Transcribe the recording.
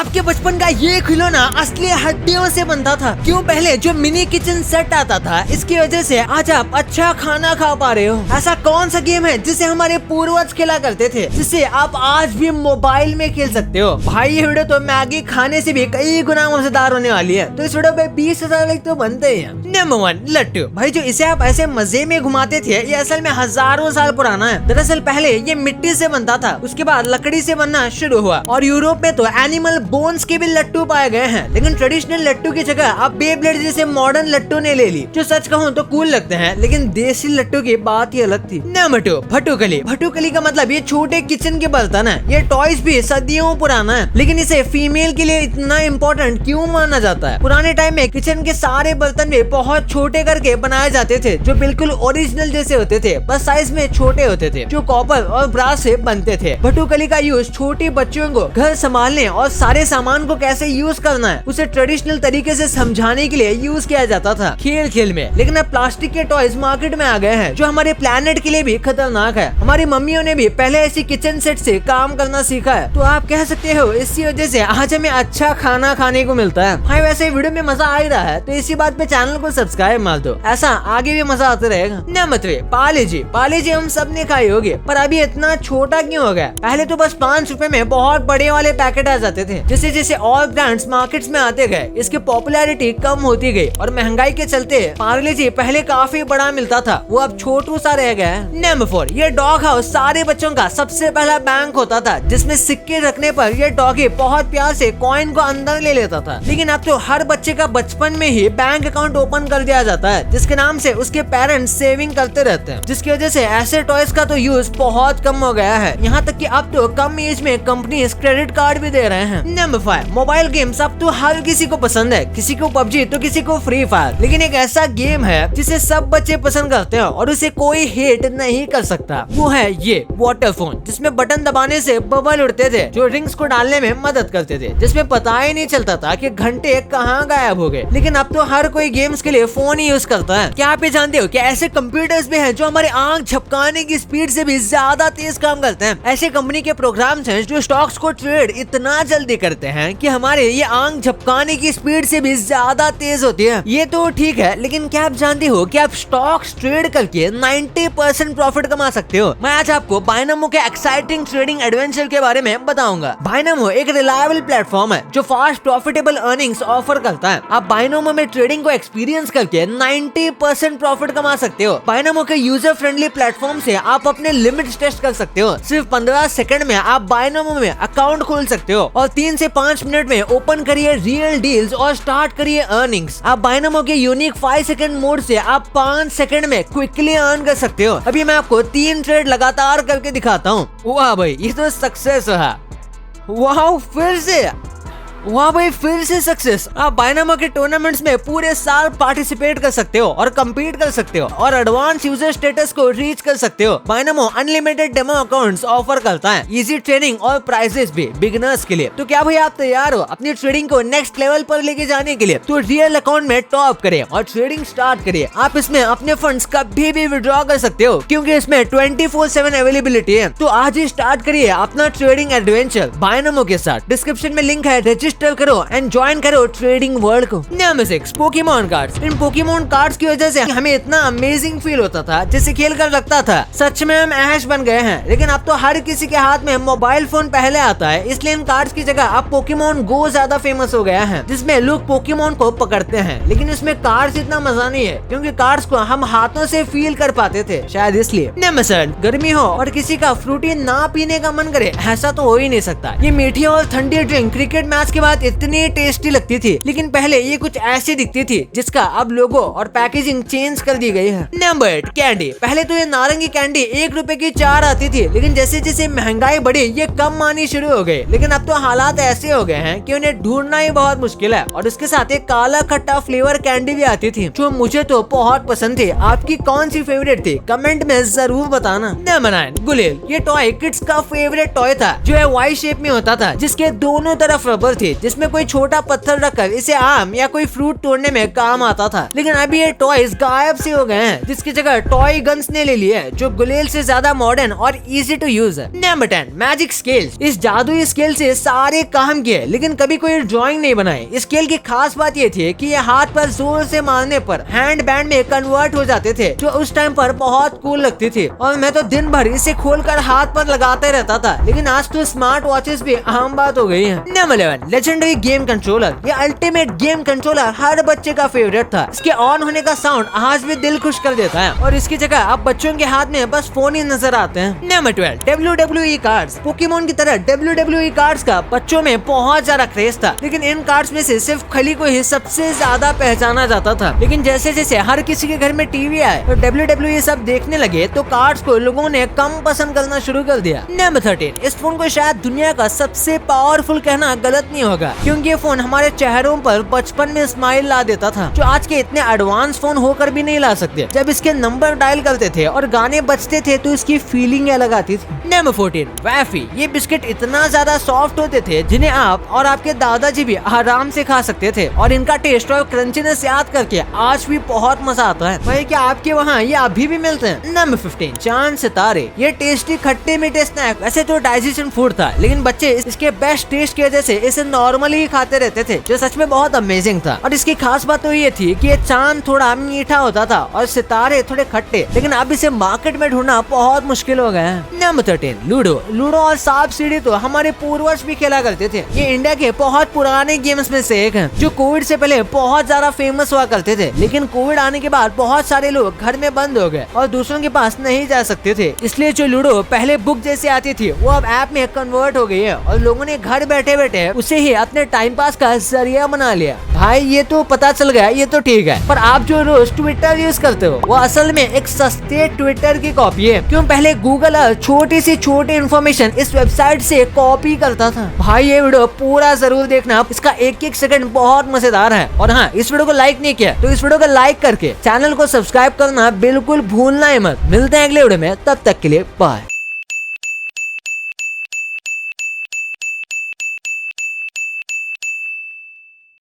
आपके बचपन का ये खिलौना असली हड्डियों से बनता था क्यों? पहले जो मिनी किचन सेट आता था, इसकी वजह से आज आप अच्छा खाना खा पा रहे हो। ऐसा कौन सा गेम है जिसे हमारे पूर्वज खेला करते थे, जिसे आप आज भी मोबाइल में खेल सकते हो? भाई ये वीडियो तो मैगी खाने से भी कई गुना मजेदार होने वाली है, तो इस वीडियो पे 20,000 लाइक तो बनते ही हैं। नंबर 1, लट्टू। भाई जो इसे आप ऐसे मजे में घुमाते थे, ये असल में हजारों साल पुराना है। दरअसल पहले ये मिट्टी से बनता था, उसके बाद लकड़ी से बनना शुरू हुआ और यूरोप में तो एनिमल बोन्स के भी लट्टू पाए गए हैं। लेकिन ट्रेडिशनल लट्टू की जगह अब बेब्लेड जैसे मॉडर्न लट्टू ने ले ली, जो सच कहूँ तो कूल लगते हैं, लेकिन देसी लट्टू की बात ही अलग थी। नंबर 2, भटुकली। भटुकली का मतलब ये छोटे किचन के बर्तन है। ये टॉयज भी सदियों पुराना है, लेकिन इसे फीमेल के लिए इतना इम्पोर्टेंट क्यों माना जाता है? पुराने टाइम में किचन के सारे बर्तन भी बहुत छोटे करके बनाए जाते थे, जो बिल्कुल ओरिजिनल जैसे होते थे, बस साइज में छोटे होते थे, जो कॉपर और ब्रास से बनते थे। भटुकली का यूज छोटे बच्चों को घर संभालने और सारे सामान को कैसे यूज करना है उसे ट्रेडिशनल तरीके से समझाने के लिए यूज किया जाता था खेल खेल में। लेकिन अब प्लास्टिक के टॉयज मार्केट में आ गए हैं, जो हमारे प्लेनेट के लिए भी खतरनाक है। हमारी मम्मियों ने भी पहले ऐसी किचन सेट से काम करना सीखा है, तो आप कह सकते हो इसी वजह से आज हमें अच्छा खाना खाने को मिलता है। हाँ, वैसे वीडियो में मजा आ ही रहा है, तो इसी बात पे चैनल को सब्सक्राइब मार दो, ऐसा आगे भी मजा आता रहेगा। नंबर 3, पार्ले-जी। पार्ले-जी हम सब ने खाई होगी, पर अभी इतना छोटा क्यों हो गया? पहले तो बस 5 रुपए में बहुत बड़े वाले पैकेट आ जाते थे। जैसे जैसे और ब्रांड्स मार्केट्स में आते गए, इसकी पॉपुलैरिटी कम होती गई और महंगाई के चलते पार्ले-जी पहले काफी बड़ा मिलता था, वो अब छोटू सा रह गया है। नंबर 4, ये डॉग हाउस सारे बच्चों का सबसे पहला बैंक होता था, जिसमें सिक्के रखने पर ये डॉगी बहुत प्यार से कॉइन को अंदर ले लेता था। लेकिन अब तो हर बच्चे का बचपन में ही बैंक अकाउंट ओपन कर दिया जाता है, जिसके नाम से उसके पेरेंट्स सेविंग करते रहते हैं, जिसकी वजह से ऐसे टॉयज का तो यूज बहुत कम हो गया है। यहाँ तक कि अब तो कम एज में कंपनीज क्रेडिट कार्ड भी दे रहे हैं। Number 5, mobile games. अब तो हर किसी को पसंद है, किसी को पबजी तो किसी को फ्री फायर, लेकिन एक ऐसा गेम है जिसे सब बच्चे पसंद करते हैं और उसे कोई हेट नहीं कर सकता। वो है ये वाटर फोन, जिसमें बटन दबाने से बबल उड़ते थे, जो रिंग्स को डालने में मदद करते थे, जिसमें पता ही नहीं चलता था कि घंटे कहाँ गायब हो गए। लेकिन अब तो हर कोई गेम्स के लिए फोन ही यूज करता है। क्या आप ये जानते हो कि ऐसे कंप्यूटर्स भी हैं जो हमारे आंख झपकाने की स्पीड से भी ज्यादा तेज काम करते हैं? ऐसे कंपनी के प्रोग्राम्स हैं जो स्टॉक्स को ट्रेड इतना जल्दी करते हैं कि हमारे ये आंख झपकाने की स्पीड से भी ज्यादा तेज होती है। ये तो ठीक है, लेकिन क्या आप जानते हो कि आप स्टॉक्स ट्रेड करके 90% प्रॉफिट कमा सकते हो? मैं आज आपको बाइनोमो के एक्साइटिंग ट्रेडिंग एडवेंचर के बारे में बताऊंगा। बाइनोमो एक रिलायबल प्लेटफॉर्म है जो फास्ट प्रॉफिटेबल अर्निंग्स ऑफर करता है। आप बाइनोमो में ट्रेडिंग को एक्सपीरियंस करके 90% प्रॉफिट कमा सकते हो। बाइनोमो के यूजर फ्रेंडली प्लेटफॉर्म से आप अपने लिमिट्स टेस्ट कर सकते हो। सिर्फ 15 सेकंड में आप बाइनोमो में अकाउंट खोल सकते हो और 3 से 5 मिनट में ओपन करिए रियल डील्स और स्टार्ट करिए अर्निंग्स। आप बाइनोमो के यूनिक 5 सेकंड मोड से आप 5 सेकंड में क्विकली अर्न कर सकते हो। अभी मैं आपको 3 ट्रेड लगातार करके दिखाता हूँ। वाह भाई, ये तो सक्सेस है। वाह, फिर से सक्सेस। आप बाइनोमो के टूर्नामेंट्स में पूरे साल पार्टिसिपेट कर सकते हो और कम्पीट कर सकते हो और एडवांस यूजर स्टेटस को रीच कर सकते हो। Binomo unlimited demo accounts offer करता है, इजी ट्रेडिंग और प्राइजेस भी बिगिनर्स के लिए। तो क्या भाई आप तैयार हो अपनी ट्रेडिंग को नेक्स्ट लेवल पर लेके जाने के लिए? तो रियल अकाउंट में टॉप करिए और ट्रेडिंग स्टार्ट करिए। आप इसमें अपने फंड्स कभी भी विड्रॉ कर सकते हो, क्योंकि इसमें 24/7 अवेलेबिलिटी है। तो आज ही स्टार्ट करिए अपना ट्रेडिंग एडवेंचर बाइनोमो के साथ। डिस्क्रिप्शन में लिंक है, रजिस्टर करो एंड ज्वाइन करो ट्रेडिंग वर्ल्ड को। Number 6, Pokemon cards. इन पोकेमॉन कार्ड्स की वजह से हमें इतना अमेजिंग फील होता था, जैसे खेल कर लगता था सच में हम ऐश बन गए हैं। लेकिन अब तो हर किसी के हाथ में मोबाइल फोन पहले आता है, इसलिए इन कार्ड्स की जगह अब पोकेमॉन गो ज्यादा फेमस हो गया है, जिसमें लोग पोकेमॉन को पकड़ते हैं। लेकिन इसमें कार्ड्स इतना मजा नहीं है, क्योंकि कार्ड्स को हम हाथों से फील कर पाते थे, शायद इसलिए। नंबर 7, गर्मी हो और किसी का फ्रूटी ना पीने का मन करे, ऐसा तो हो ही नहीं सकता। ये मीठी और ठंडी ड्रिंक क्रिकेट मैच के बाद इतनी टेस्टी लगती थी, लेकिन पहले ये कुछ ऐसी दिखती थी, जिसका अब लोगो और पैकेजिंग चेंज कर दी गई है। Number 8, candy. पहले तो ये नारंगी कैंडी 1 रुपए की 4 आती थी, लेकिन जैसे जैसे महंगाई बढ़ी ये कम आनी शुरू हो गई। लेकिन अब तो हालात ऐसे हो गए हैं कि उन्हें ढूंढना ही बहुत मुश्किल है। और इसके साथ एक काला खट्टा फ्लेवर कैंडी भी आती थी, जो मुझे तो बहुत पसंद थी। आपकी कौन सी फेवरेट थी? कमेंट में जरूर बताना। नंबर 9, गुलेल। ये टॉय किड्स का फेवरेट टॉय था, जो है वाई शेप में होता था, जिसके दोनों तरफ रबर थे, थी जिसमें कोई छोटा पत्थर रखकर इसे आम या कोई फ्रूट तोड़ने में काम आता था, लेकिन अभी ये टॉयज गायब से हो गए हैं, जिसकी जगह टॉय गन्स ने ले लिए जो गुलेल से ज्यादा मॉडर्न और इजी टू यूज है। Number 10 magic scales. इस जादुई स्केल से सारे काम किए लेकिन कभी कोई ड्राइंग नहीं बनाई। इस स्केल की खास बात ये थी कि ये हाथ पर जोर से मारने पर हैंड बैंड में कन्वर्ट हो जाते थे, जो उस टाइम पर बहुत कूल लगती थी और मैं तो दिन भर इसे खोलकर हाथ पर लगाते रहता था। लेकिन आज तो स्मार्ट वॉचेस भी आम बात हो गई है। Number 11 legendary game controller. ये अल्टीमेट गेम कंट्रोलर हर बच्चे का फेवरेट था। इसके ऑन होने का साउंड आज भी दिल खुश कर देता है और इसकी जगह अब बच्चों के हाथ में बस फोन ही नजर आते हैं। Number 12 WWE cards. पोकेमोन की तरह WWE कार्ड्स का बच्चों में बहुत ज्यादा क्रेज था, लेकिन इन कार्ड्स में से सिर्फ खली को ही सबसे ज्यादा पहचाना जाता था। लेकिन जैसे जैसे हर किसी के घर में टीवी आए तो WWE सब देखने लगे तो कार्ड्स को लोगों ने कम पसंद करना शुरू कर दिया। नंबर 13 इस फोन को शायद दुनिया का सबसे पावरफुल कहना गलत नहीं होगा, क्योंकि ये फोन हमारे चेहरों पर बचपन में स्माइल ला देता था, जो आज के इतने एडवांस फोन होकर भी नहीं ला सकते। जब इसके नंबर डायल करते थे और गाने बजते थे तो इसकी फीलिंग अलग आती थी। नंबर 14 वैफी। ये बिस्किट इतना ज्यादा सॉफ्ट होते थे जिन्हें आप और आपके दादाजी भी आराम से खा सकते थे और इनका टेस्ट और क्रंचीनेस याद करके आज भी बहुत मजा आता है। वही क्या आपके वहाँ ये अभी भी मिलते हैं। नंबर 15 चांद सितारे। ये टेस्टी खट्टे मीठे स्नैक वैसे तो डाइजेशन फूड था, लेकिन बच्चे इसके बेस्ट टेस्ट की वजह से इसे नॉर्मली ही खाते रहते थे, जो सच में बहुत अमेजिंग था। और इसकी खास बात तो ये थी कि ये चांद थोड़ा मीठा होता था और सितारे थोड़े खट्टे, लेकिन अब इसे मार्केट में ढूंढना बहुत मुश्किल हो गया है। Number 13 ludo. लूडो और सांप सीढ़ी तो हमारे पूर्वज भी खेला करते थे। ये इंडिया के बहुत पुराने गेम्स में से एक है, जो कोविड से पहले बहुत ज्यादा फेमस हुआ करते थे, लेकिन कोविड आने के बाद बहुत सारे लोग घर में बंद हो गए और दूसरों के पास नहीं जा सकते थे, इसलिए जो लूडो पहले बुक जैसे आती थी वो अब ऐप में कन्वर्ट हो गई है और लोगों ने घर बैठे बैठे उसे ही अपने टाइम पास का जरिया बना लिया। भाई ये तो पता चल गया, ये तो ठीक है, पर आप जो रोज ट्विटर यूज करते हो वो असल में एक सस्ते ट्विटर की कॉपी है। क्यों पहले गूगल छोटी सी छोटी इन्फॉर्मेशन इस वेबसाइट से कॉपी करता था। भाई ये वीडियो पूरा जरूर देखना, इसका एक एक सेकंड बहुत मजेदार है। और हाँ, इस वीडियो को लाइक नहीं किया तो इस वीडियो को लाइक करके चैनल को सब्सक्राइब करना बिल्कुल भूलना ही मत। मिलते हैं अगले वीडियो में, तब तक के लिए बाय।